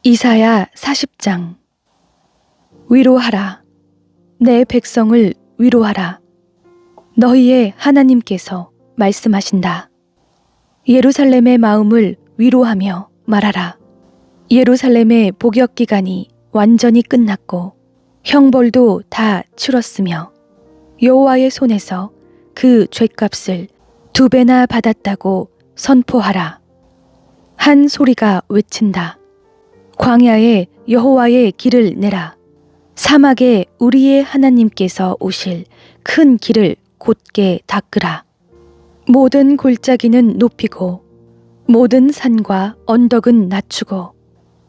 이사야 40장. 위로하라. 내 백성을 위로하라. 너희의 하나님께서 말씀하신다. 예루살렘의 마음을 위로하며 말하라. 예루살렘의 복역 기간이 완전히 끝났고 형벌도 다 치렀으며 여호와의 손에서 그 죗값을 2배나 받았다고 선포하라. 한 소리가 외친다. 광야에 여호와의 길을 내라. 사막에 우리의 하나님께서 오실 큰 길을 곧게 닦으라. 모든 골짜기는 높이고 모든 산과 언덕은 낮추고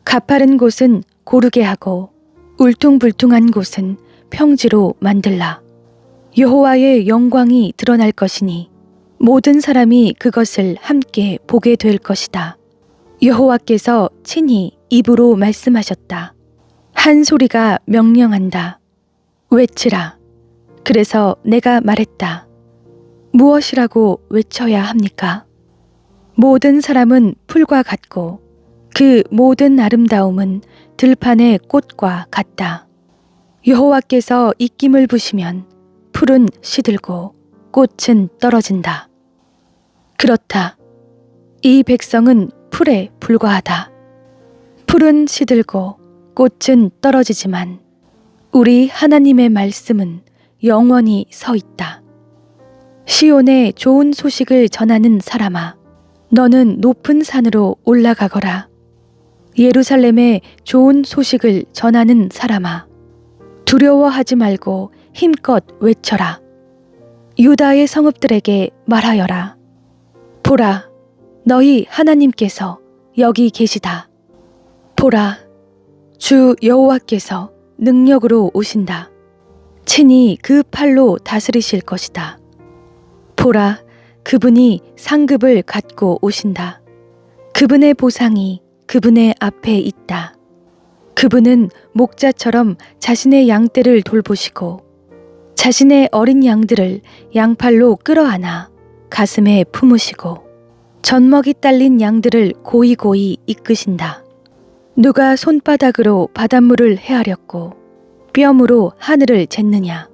가파른 곳은 고르게 하고 울퉁불퉁한 곳은 평지로 만들라. 여호와의 영광이 드러날 것이니 모든 사람이 그것을 함께 보게 될 것이다. 여호와께서 친히 입으로 말씀하셨다. 한 소리가 명령한다. 외치라. 그래서 내가 말했다. 무엇이라고 외쳐야 합니까? 모든 사람은 풀과 같고 그 모든 아름다움은 들판의 꽃과 같다. 여호와께서 입김을 부시면 풀은 시들고 꽃은 떨어진다. 그렇다. 이 백성은 풀에 불과하다. 풀은 시들고 꽃은 떨어지지만 우리 하나님의 말씀은 영원히 서 있다. 시온에 좋은 소식을 전하는 사람아, 너는 높은 산으로 올라가거라. 예루살렘에 좋은 소식을 전하는 사람아, 두려워하지 말고 힘껏 외쳐라. 유다의 성읍들에게 말하여라. 보라, 너희 하나님께서 여기 계시다. 보라, 주 여호와께서 능력으로 오신다. 친히 그 팔로 다스리실 것이다. 보라, 그분이 상급을 갖고 오신다. 그분의 보상이 그분의 앞에 있다. 그분은 목자처럼 자신의 양떼를 돌보시고 자신의 어린 양들을 양팔로 끌어안아 가슴에 품으시고 젖먹이 딸린 양들을 고이고이 이끄신다. 누가 손바닥으로 바닷물을 헤아렸고 뼘으로 하늘을 쟀느냐?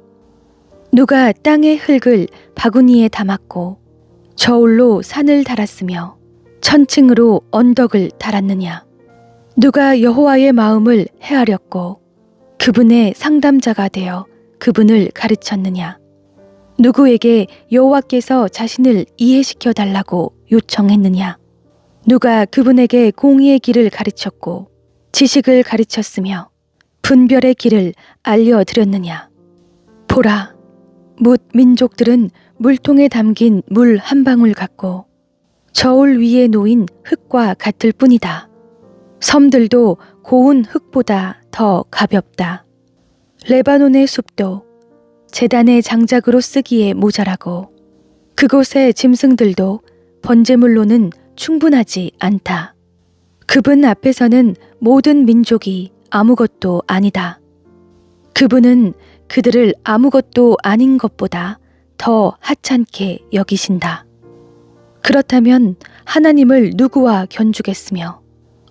누가 땅의 흙을 바구니에 담았고 저울로 산을 달았으며 천층으로 언덕을 달았느냐? 누가 여호와의 마음을 헤아렸고 그분의 상담자가 되어 그분을 가르쳤느냐? 누구에게 여호와께서 자신을 이해시켜 달라고 요청했느냐? 누가 그분에게 공의의 길을 가르쳤고 지식을 가르쳤으며 분별의 길을 알려드렸느냐? 보라, 뭇 민족들은 물통에 담긴 물 한 방울 같고 저울 위에 놓인 흙과 같을 뿐이다. 섬들도 고운 흙보다 더 가볍다. 레바논의 숲도 제단의 장작으로 쓰기에 모자라고 그곳의 짐승들도 번제물로는 충분하지 않다. 그분 앞에서는 모든 민족이 아무것도 아니다. 그분은 그들을 아무것도 아닌 것보다 더 하찮게 여기신다. 그렇다면 하나님을 누구와 견주겠으며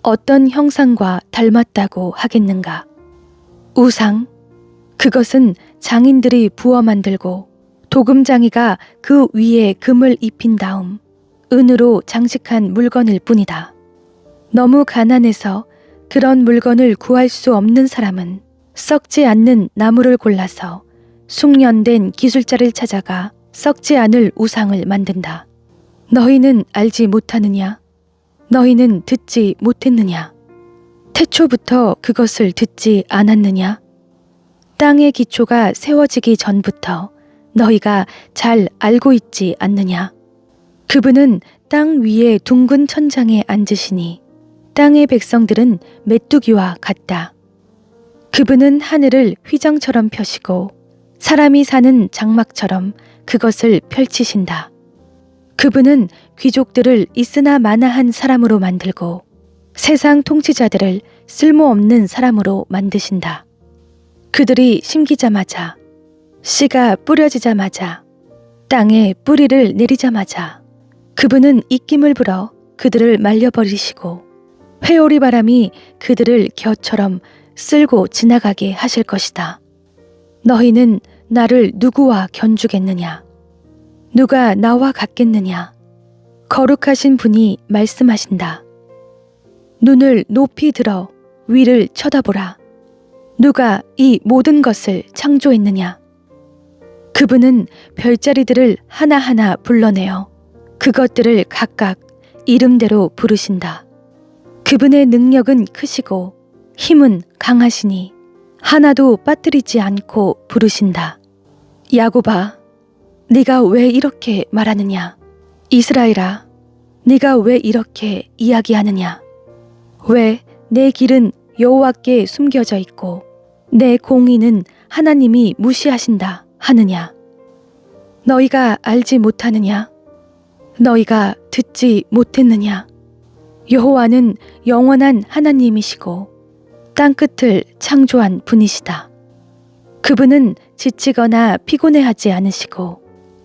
어떤 형상과 닮았다고 하겠는가? 우상? 그것은 장인들이 부어 만들고 도금장이가 그 위에 금을 입힌 다음 은으로 장식한 물건일 뿐이다. 너무 가난해서 그런 물건을 구할 수 없는 사람은 썩지 않는 나무를 골라서 숙련된 기술자를 찾아가 썩지 않을 우상을 만든다. 너희는 알지 못하느냐? 너희는 듣지 못했느냐? 태초부터 그것을 듣지 않았느냐? 땅의 기초가 세워지기 전부터 너희가 잘 알고 있지 않느냐? 그분은 땅 위에 둥근 천장에 앉으시니 땅의 백성들은 메뚜기와 같다. 그분은 하늘을 휘정처럼 펴시고 사람이 사는 장막처럼 그것을 펼치신다. 그분은 귀족들을 있으나 마나한 사람으로 만들고 세상 통치자들을 쓸모없는 사람으로 만드신다. 그들이 심기자마자 씨가 뿌려지자마자 땅에 뿌리를 내리자마자 그분은 입김을 불어 그들을 말려버리시고 회오리 바람이 그들을 겨처럼 쓸고 지나가게 하실 것이다. 너희는 나를 누구와 견주겠느냐? 누가 나와 같겠느냐? 거룩하신 분이 말씀하신다. 눈을 높이 들어 위를 쳐다보라. 누가 이 모든 것을 창조했느냐? 그분은 별자리들을 하나하나 불러내어 그것들을 각각 이름대로 부르신다. 그분의 능력은 크시고 힘은 강하시니 하나도 빠뜨리지 않고 부르신다. 야곱아, 네가 왜 이렇게 말하느냐? 이스라엘아, 네가 왜 이렇게 이야기하느냐? 왜 내 길은 여호와께 숨겨져 있고 내 공의는 하나님이 무시하신다 하느냐? 너희가 알지 못하느냐? 너희가 듣지 못했느냐? 여호와는 영원한 하나님이시고 땅끝을 창조한 분이시다. 그분은 지치거나 피곤해하지 않으시고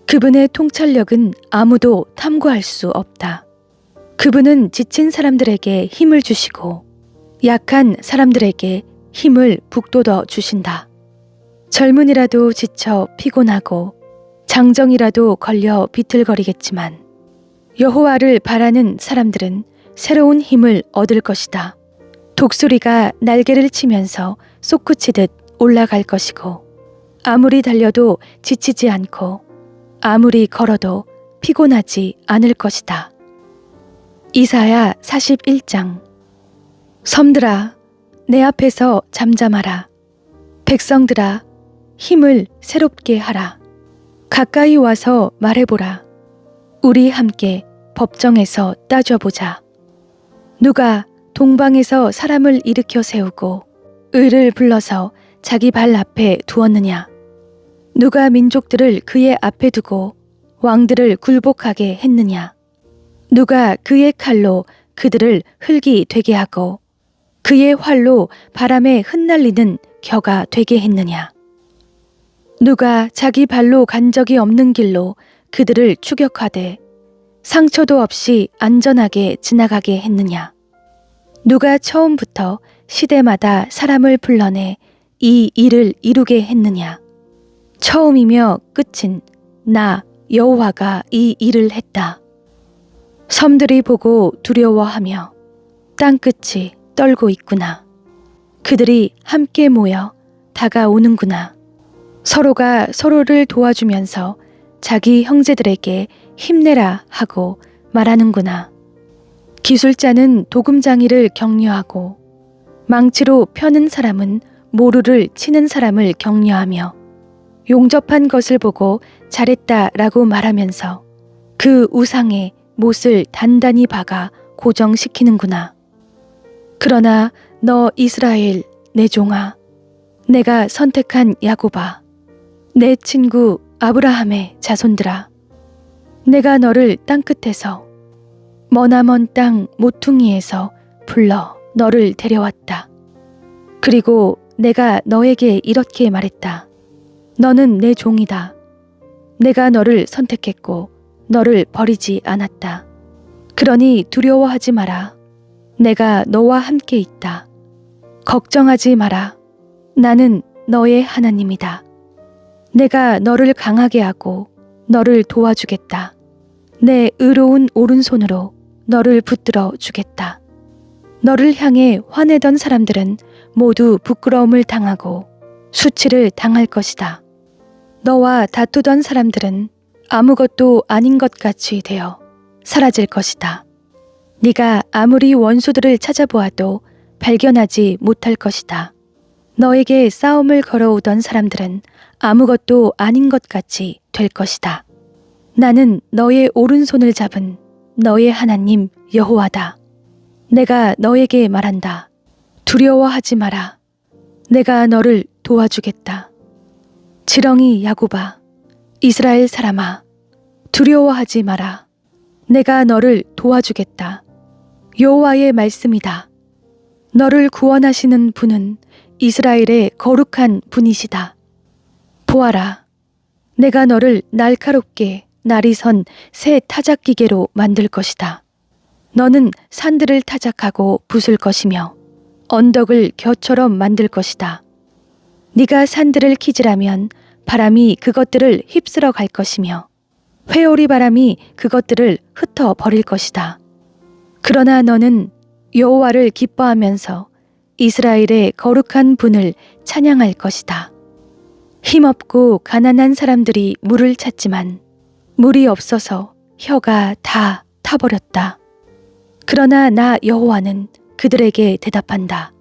그분의 통찰력은 아무도 탐구할 수 없다. 그분은 지친 사람들에게 힘을 주시고 약한 사람들에게 힘을 북돋워 주신다. 젊은이라도 지쳐 피곤하고 장정이라도 걸려 비틀거리겠지만 여호와를 바라는 사람들은 새로운 힘을 얻을 것이다. 독수리가 날개를 치면서 솟구치듯 올라갈 것이고 아무리 달려도 지치지 않고 아무리 걸어도 피곤하지 않을 것이다. 이사야 41장. 섬들아, 내 앞에서 잠잠하라. 백성들아, 힘을 새롭게 하라. 가까이 와서 말해보라. 우리 함께 법정에서 따져보자. 누가 동방에서 사람을 일으켜 세우고 을을 불러서 자기 발 앞에 두었느냐? 누가 민족들을 그의 앞에 두고 왕들을 굴복하게 했느냐? 누가 그의 칼로 그들을 흙이 되게 하고 그의 활로 바람에 흩날리는 겨가 되게 했느냐? 누가 자기 발로 간 적이 없는 길로 그들을 추격하되 상처도 없이 안전하게 지나가게 했느냐? 누가 처음부터 시대마다 사람을 불러내 이 일을 이루게 했느냐? 처음이며 끝인 나 여호와가 이 일을 했다. 섬들이 보고 두려워하며 땅끝이 떨고 있구나. 그들이 함께 모여 다가오는구나. 서로가 서로를 도와주면서 자기 형제들에게 힘내라 하고 말하는구나. 기술자는 도금장이를 격려하고 망치로 펴는 사람은 모루를 치는 사람을 격려하며 용접한 것을 보고 잘했다라고 말하면서 그 우상에 못을 단단히 박아 고정시키는구나. 그러나 너 이스라엘 내 종아, 내가 선택한 야곱아, 내 친구 아브라함의 자손들아, 내가 너를 땅끝에서 머나먼 땅 모퉁이에서 불러 너를 데려왔다. 그리고 내가 너에게 이렇게 말했다. 너는 내 종이다. 내가 너를 선택했고 너를 버리지 않았다. 그러니 두려워하지 마라. 내가 너와 함께 있다. 걱정하지 마라. 나는 너의 하나님이다. 내가 너를 강하게 하고 너를 도와주겠다. 내 의로운 오른손으로 너를 붙들어 주겠다. 너를 향해 화내던 사람들은 모두 부끄러움을 당하고 수치를 당할 것이다. 너와 다투던 사람들은 아무것도 아닌 것 같이 되어 사라질 것이다. 네가 아무리 원수들을 찾아보아도 발견하지 못할 것이다. 너에게 싸움을 걸어오던 사람들은 아무것도 아닌 것 같이 될 것이다. 나는 너의 오른손을 잡은 너의 하나님 여호와다. 내가 너에게 말한다. 두려워하지 마라. 내가 너를 도와주겠다. 지렁이 야곱아, 이스라엘 사람아, 두려워하지 마라. 내가 너를 도와주겠다. 여호와의 말씀이다. 너를 구원하시는 분은 이스라엘의 거룩한 분이시다. 보아라, 내가 너를 날카롭게 날이 선 새 타작기계로 만들 것이다. 너는 산들을 타작하고 부술 것이며 언덕을 겨처럼 만들 것이다. 네가 산들을 키질하면 바람이 그것들을 휩쓸어 갈 것이며 회오리 바람이 그것들을 흩어 버릴 것이다. 그러나 너는 여호와를 기뻐하면서 이스라엘의 거룩한 분을 찬양할 것이다. 힘없고 가난한 사람들이 물을 찾지만 물이 없어서 혀가 다 타버렸다. 그러나 나 여호와는 그들에게 대답한다.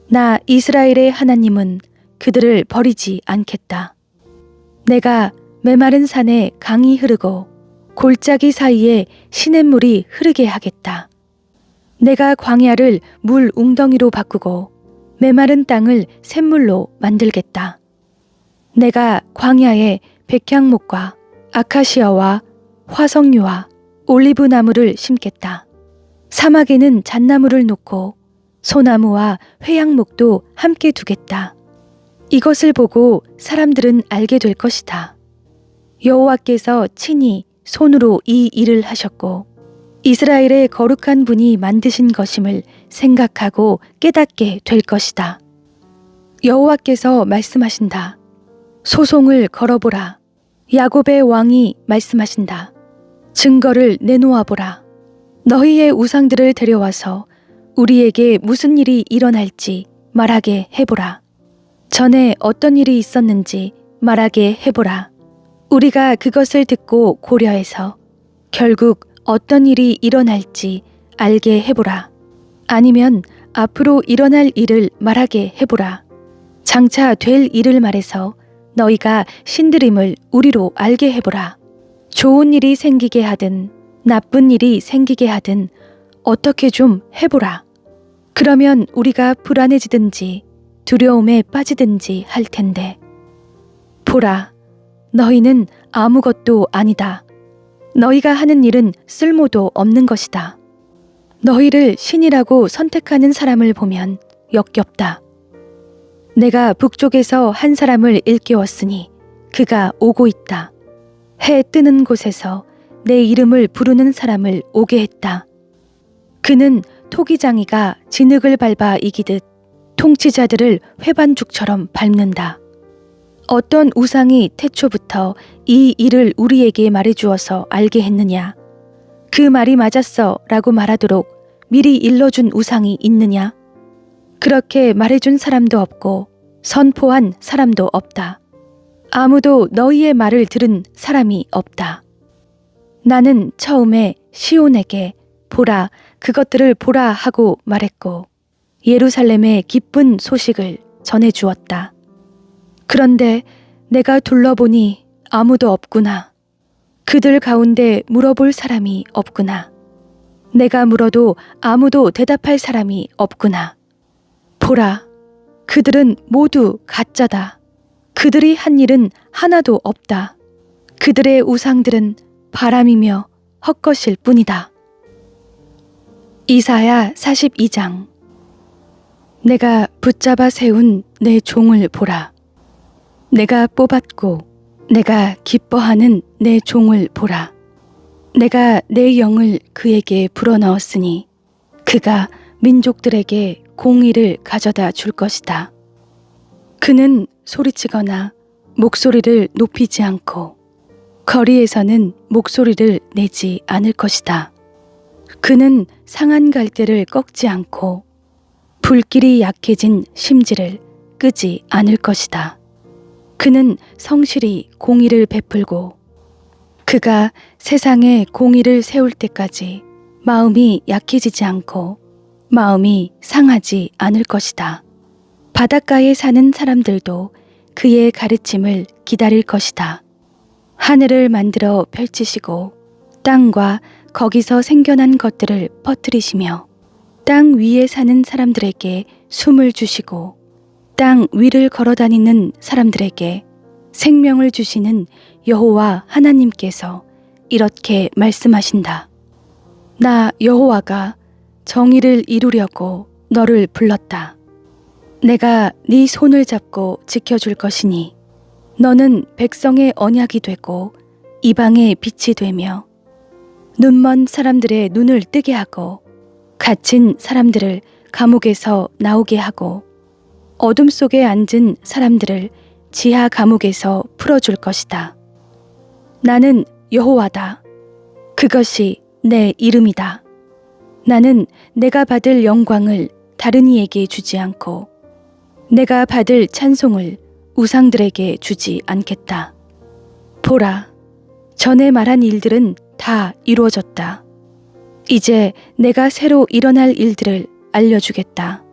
나 이스라엘의 하나님은 그들을 버리지 않겠다. 내가 메마른 산에 강이 흐르고 골짜기 사이에 시냇물이 흐르게 하겠다. 내가 광야를 물 웅덩이로 바꾸고 메마른 땅을 샘물로 만들겠다. 내가 광야에 백향목과 아카시아와 화석류와 올리브 나무를 심겠다. 사막에는 잣나무를 놓고 소나무와 회양목도 함께 두겠다. 이것을 보고 사람들은 알게 될 것이다. 여호와께서 친히 손으로 이 일을 하셨고 이스라엘의 거룩한 분이 만드신 것임을 생각하고 깨닫게 될 것이다. 여호와께서 말씀하신다. 소송을 걸어보라. 야곱의 왕이 말씀하신다. 증거를 내놓아 보라. 너희의 우상들을 데려와서 우리에게 무슨 일이 일어날지 말하게 해보라. 전에 어떤 일이 있었는지 말하게 해보라. 우리가 그것을 듣고 고려해서 결국 어떤 일이 일어날지 알게 해보라. 아니면 앞으로 일어날 일을 말하게 해보라. 장차 될 일을 말해서 너희가 신들임을 우리로 알게 해보라. 좋은 일이 생기게 하든 나쁜 일이 생기게 하든 어떻게 좀 해보라. 그러면 우리가 불안해지든지 두려움에 빠지든지 할 텐데. 보라, 너희는 아무것도 아니다. 너희가 하는 일은 쓸모도 없는 것이다. 너희를 신이라고 선택하는 사람을 보면 역겹다. 내가 북쪽에서 한 사람을 일깨웠으니 그가 오고 있다. 해 뜨는 곳에서 내 이름을 부르는 사람을 오게 했다. 그는 토기장이가 진흙을 밟아 이기듯 통치자들을 회반죽처럼 밟는다. 어떤 우상이 태초부터 이 일을 우리에게 말해주어서 알게 했느냐? 그 말이 맞았어 라고 말하도록 미리 일러준 우상이 있느냐? 그렇게 말해준 사람도 없고 선포한 사람도 없다. 아무도 너희의 말을 들은 사람이 없다. 나는 처음에 시온에게 보라, 그것들을 보라 하고 말했고 예루살렘의 기쁜 소식을 전해주었다. 그런데 내가 둘러보니 아무도 없구나. 그들 가운데 물어볼 사람이 없구나. 내가 물어도 아무도 대답할 사람이 없구나. 보라, 그들은 모두 가짜다. 그들이 한 일은 하나도 없다. 그들의 우상들은 바람이며 헛것일 뿐이다. 이사야 42장. 내가 붙잡아 세운 내 종을 보라. 내가 뽑았고 내가 기뻐하는 내 종을 보라. 내가 내 영을 그에게 불어넣었으니 그가 민족들에게 공의를 가져다 줄 것이다. 그는 소리치거나 목소리를 높이지 않고 거리에서는 목소리를 내지 않을 것이다. 그는 상한 갈대를 꺾지 않고 불길이 약해진 심지를 끄지 않을 것이다. 그는 성실히 공의를 베풀고 그가 세상에 공의를 세울 때까지 마음이 약해지지 않고 마음이 상하지 않을 것이다. 바닷가에 사는 사람들도 그의 가르침을 기다릴 것이다. 하늘을 만들어 펼치시고 땅과 거기서 생겨난 것들을 퍼뜨리시며 땅 위에 사는 사람들에게 숨을 주시고 땅 위를 걸어다니는 사람들에게 생명을 주시는 여호와 하나님께서 이렇게 말씀하신다. 나 여호와가 정의를 이루려고 너를 불렀다. 내가 네 손을 잡고 지켜줄 것이니 너는 백성의 언약이 되고 이방의 빛이 되며 눈먼 사람들의 눈을 뜨게 하고 갇힌 사람들을 감옥에서 나오게 하고 어둠 속에 앉은 사람들을 지하 감옥에서 풀어줄 것이다. 나는 여호와다. 그것이 내 이름이다. 나는 내가 받을 영광을 다른 이에게 주지 않고 내가 받을 찬송을 우상들에게 주지 않겠다. 보라, 전에 말한 일들은 다 이루어졌다. 이제 내가 새로 일어날 일들을 알려주겠다.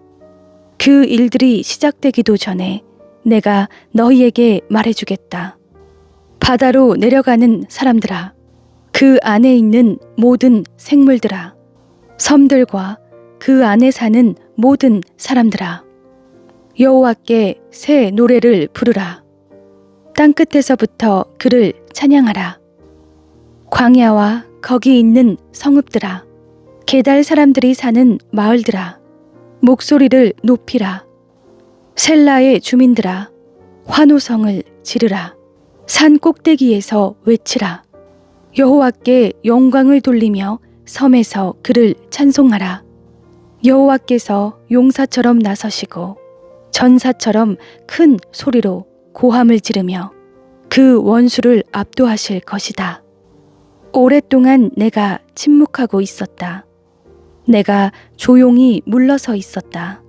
그 일들이 시작되기도 전에 내가 너희에게 말해주겠다. 바다로 내려가는 사람들아, 그 안에 있는 모든 생물들아, 섬들과 그 안에 사는 모든 사람들아, 여호와께 새 노래를 부르라. 땅끝에서부터 그를 찬양하라. 광야와 거기 있는 성읍들아, 게달 사람들이 사는 마을들아, 목소리를 높이라. 셀라의 주민들아, 환호성을 지르라. 산 꼭대기에서 외치라. 여호와께 영광을 돌리며 섬에서 그를 찬송하라. 여호와께서 용사처럼 나서시고 전사처럼 큰 소리로 고함을 지르며 그 원수를 압도하실 것이다. 오랫동안 내가 침묵하고 있었다. 내가 조용히 물러서 있었다.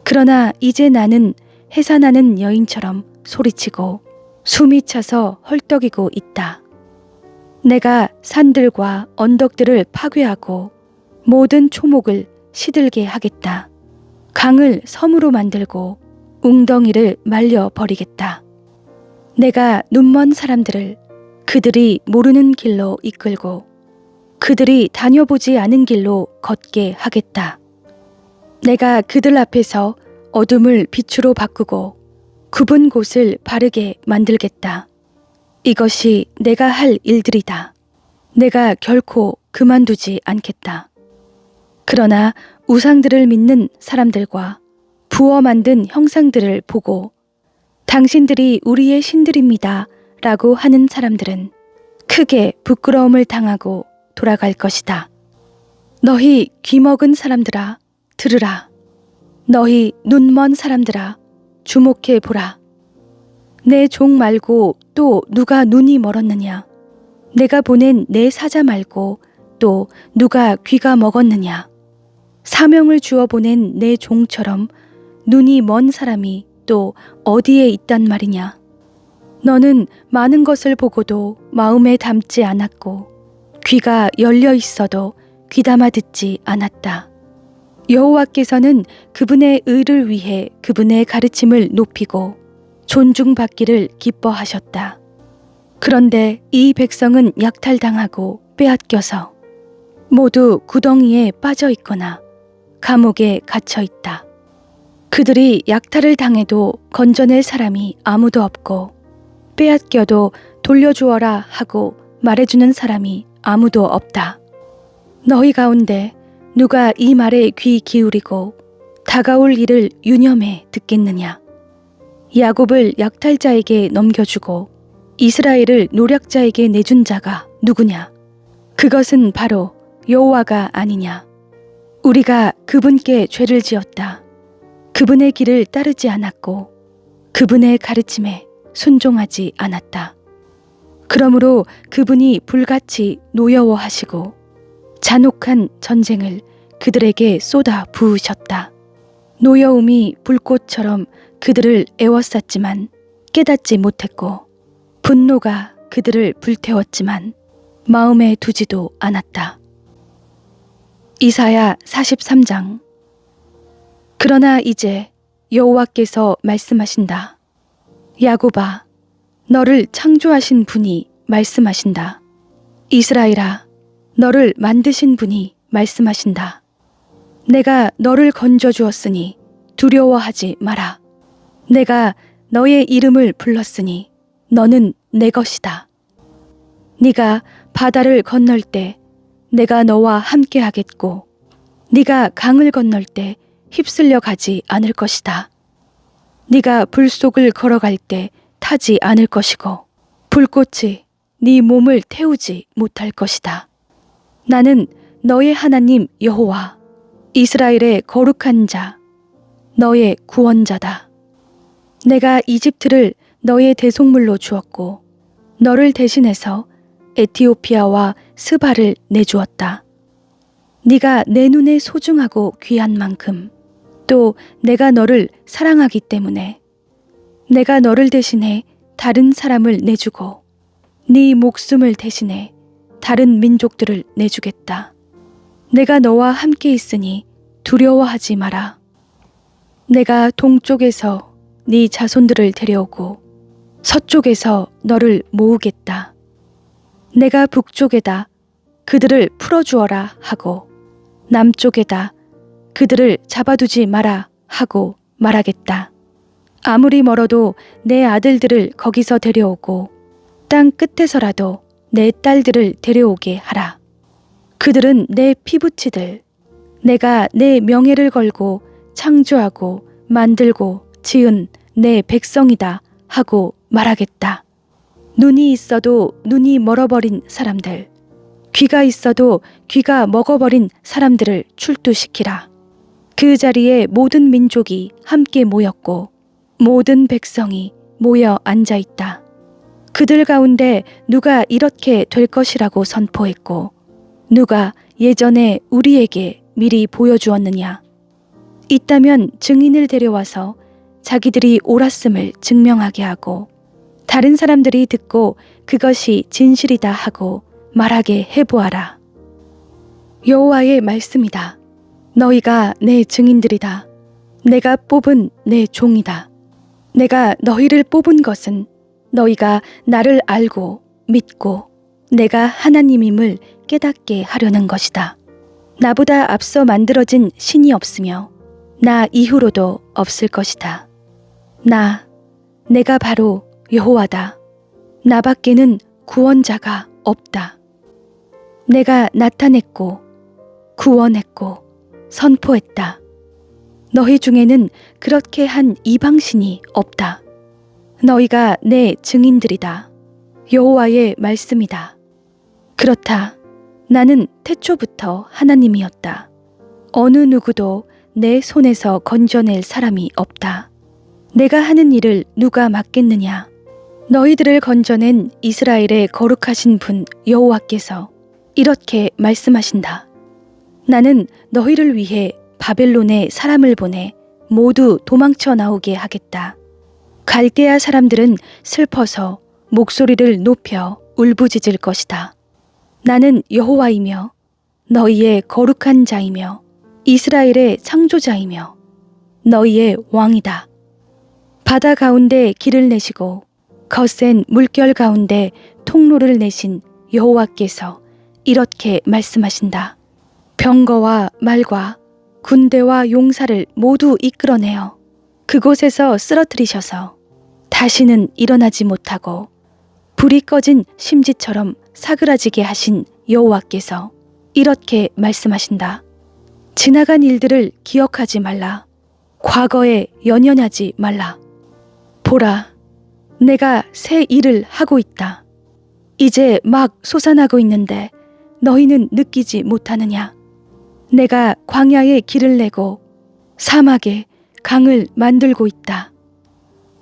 그러나 이제 나는 해산하는 여인처럼 소리치고 숨이 차서 헐떡이고 있다. 내가 산들과 언덕들을 파괴하고 모든 초목을 시들게 하겠다. 강을 섬으로 만들고 웅덩이를 말려 버리겠다. 내가 눈먼 사람들을 그들이 모르는 길로 이끌고 그들이 다녀보지 않은 길로 걷게 하겠다. 내가 그들 앞에서 어둠을 빛으로 바꾸고 굽은 곳을 바르게 만들겠다. 이것이 내가 할 일들이다. 내가 결코 그만두지 않겠다. 그러나 우상들을 믿는 사람들과 부어 만든 형상들을 보고 당신들이 우리의 신들입니다 라고 하는 사람들은 크게 부끄러움을 당하고 돌아갈 것이다. 너희 귀먹은 사람들아, 들으라. 너희 눈먼 사람들아, 주목해 보라. 내 종 말고 또 누가 눈이 멀었느냐? 내가 보낸 내 사자 말고 또 누가 귀가 먹었느냐? 사명을 주어 보낸 내 종처럼 눈이 먼 사람이 또 어디에 있단 말이냐? 너는 많은 것을 보고도 마음에 담지 않았고 귀가 열려 있어도 귀담아 듣지 않았다. 여호와께서는 그분의 의를 위해 그분의 가르침을 높이고 존중받기를 기뻐하셨다. 그런데 이 백성은 약탈당하고 빼앗겨서 모두 구덩이에 빠져 있거나 감옥에 갇혀 있다. 그들이 약탈을 당해도 건져낼 사람이 아무도 없고 빼앗겨도 돌려주어라 하고 말해주는 사람이 아무도 없다. 너희 가운데 누가 이 말에 귀 기울이고 다가올 일을 유념해 듣겠느냐? 야곱을 약탈자에게 넘겨주고 이스라엘을 노략자에게 내준 자가 누구냐? 그것은 바로 여호와가 아니냐? 우리가 그분께 죄를 지었다. 그분의 길을 따르지 않았고 그분의 가르침에 순종하지 않았다. 그러므로 그분이 불같이 노여워하시고 잔혹한 전쟁을 그들에게 쏟아 부으셨다. 노여움이 불꽃처럼 그들을 에워쌌지만 깨닫지 못했고 분노가 그들을 불태웠지만 마음에 두지도 않았다. 이사야 43장. 그러나 이제 여호와께서 말씀하신다. 야곱아, 너를 창조하신 분이 말씀하신다. 이스라엘아, 너를 만드신 분이 말씀하신다. 내가 너를 건져 주었으니 두려워하지 마라. 내가 너의 이름을 불렀으니 너는 내 것이다. 네가 바다를 건널 때 내가 너와 함께 하겠고 네가 강을 건널 때 휩쓸려 가지 않을 것이다. 네가 불 속을 걸어갈 때 타지 않을 것이고 불꽃이 네 몸을 태우지 못할 것이다. 나는 너의 하나님 여호와, 이스라엘의 거룩한 자, 너의 구원자다. 내가 이집트를 너의 대속물로 주었고 너를 대신해서 에티오피아와 스바를 내주었다. 네가 내 눈에 소중하고 귀한 만큼 또 내가 너를 사랑하기 때문에 내가 너를 대신해 다른 사람을 내주고 네 목숨을 대신해 다른 민족들을 내주겠다. 내가 너와 함께 있으니 두려워하지 마라. 내가 동쪽에서 네 자손들을 데려오고 서쪽에서 너를 모으겠다. 내가 북쪽에다 그들을 풀어주어라 하고 남쪽에다 그들을 잡아두지 마라 하고 말하겠다. 아무리 멀어도 내 아들들을 거기서 데려오고 땅 끝에서라도 내 딸들을 데려오게 하라. 그들은 내 피부치들, 내가 내 명예를 걸고 창조하고 만들고 지은 내 백성이다 하고 말하겠다. 눈이 있어도 눈이 멀어버린 사람들, 귀가 있어도 귀가 먹어버린 사람들을 출두시키라. 그 자리에 모든 민족이 함께 모였고 모든 백성이 모여 앉아 있다. 그들 가운데 누가 이렇게 될 것이라고 선포했고 누가 예전에 우리에게 미리 보여주었느냐? 있다면 증인을 데려와서 자기들이 옳았음을 증명하게 하고 다른 사람들이 듣고 그것이 진실이다 하고 말하게 해보아라. 여호와의 말씀이다. 너희가 내 증인들이다. 내가 뽑은 내 종이다. 내가 너희를 뽑은 것은 너희가 나를 알고 믿고 내가 하나님임을 깨닫게 하려는 것이다. 나보다 앞서 만들어진 신이 없으며 나 이후로도 없을 것이다. 내가 바로 여호와다. 나밖에는 구원자가 없다. 내가 나타냈고 구원했고 선포했다. 너희 중에는 그렇게 한 이방신이 없다. 너희가 내 증인들이다. 여호와의 말씀이다. 그렇다. 나는 태초부터 하나님이었다. 어느 누구도 내 손에서 건져낼 사람이 없다. 내가 하는 일을 누가 맡겠느냐? 너희들을 건져낸 이스라엘의 거룩하신 분 여호와께서 이렇게 말씀하신다. 나는 너희를 위해 바벨론에 사람을 보내 모두 도망쳐 나오게 하겠다. 갈대아 사람들은 슬퍼서 목소리를 높여 울부짖을 것이다. 나는 여호와이며 너희의 거룩한 자이며 이스라엘의 창조자이며 너희의 왕이다. 바다 가운데 길을 내시고 거센 물결 가운데 통로를 내신 여호와께서 이렇게 말씀하신다. 병거와 말과 군대와 용사를 모두 이끌어내어 그곳에서 쓰러뜨리셔서 다시는 일어나지 못하고 불이 꺼진 심지처럼 사그라지게 하신 여호와께서 이렇게 말씀하신다. 지나간 일들을 기억하지 말라. 과거에 연연하지 말라. 보라, 내가 새 일을 하고 있다. 이제 막 솟아나고 있는데 너희는 느끼지 못하느냐? 내가 광야에 길을 내고 사막에 강을 만들고 있다.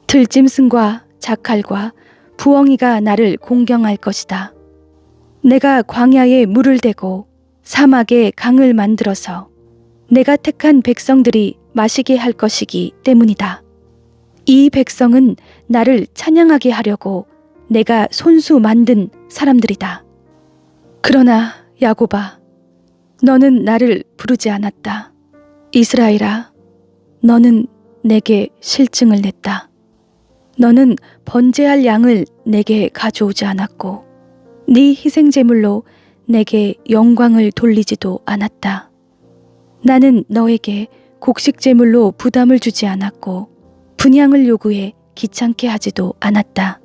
들짐승과 자칼과 부엉이가 나를 공경할 것이다. 내가 광야에 물을 대고 사막에 강을 만들어서 내가 택한 백성들이 마시게 할 것이기 때문이다. 이 백성은 나를 찬양하게 하려고 내가 손수 만든 사람들이다. 그러나 야곱아, 너는 나를 부르지 않았다. 이스라엘아, 너는 내게 실증을 냈다. 너는 번제할 양을 내게 가져오지 않았고 네 희생제물로 내게 영광을 돌리지도 않았다. 나는 너에게 곡식제물로 부담을 주지 않았고 분향을 요구해 귀찮게 하지도 않았다.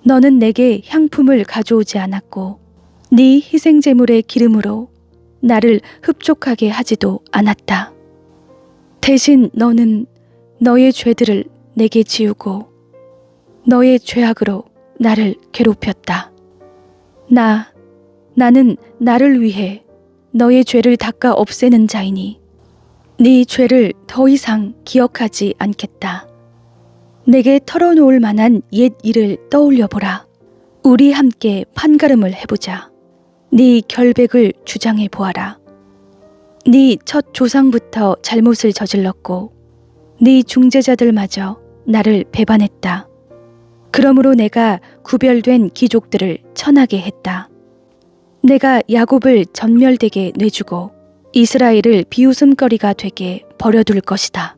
너는 내게 향품을 가져오지 않았고 네 희생제물의 기름으로 나를 흡족하게 하지도 않았다. 대신 너는 너의 죄들을 내게 지우고 너의 죄악으로 나를 괴롭혔다. 나 나는 나를 위해 너의 죄를 닦아 없애는 자이니 네 죄를 더 이상 기억하지 않겠다. 내게 털어놓을 만한 옛 일을 떠올려 보라. 우리 함께 판가름을 해보자. 네 결백을 주장해 보아라. 네 첫 조상부터 잘못을 저질렀고 네 중재자들마저 나를 배반했다. 그러므로 내가 구별된 귀족들을 천하게 했다. 내가 야곱을 전멸되게 내주고 이스라엘을 비웃음거리가 되게 버려둘 것이다.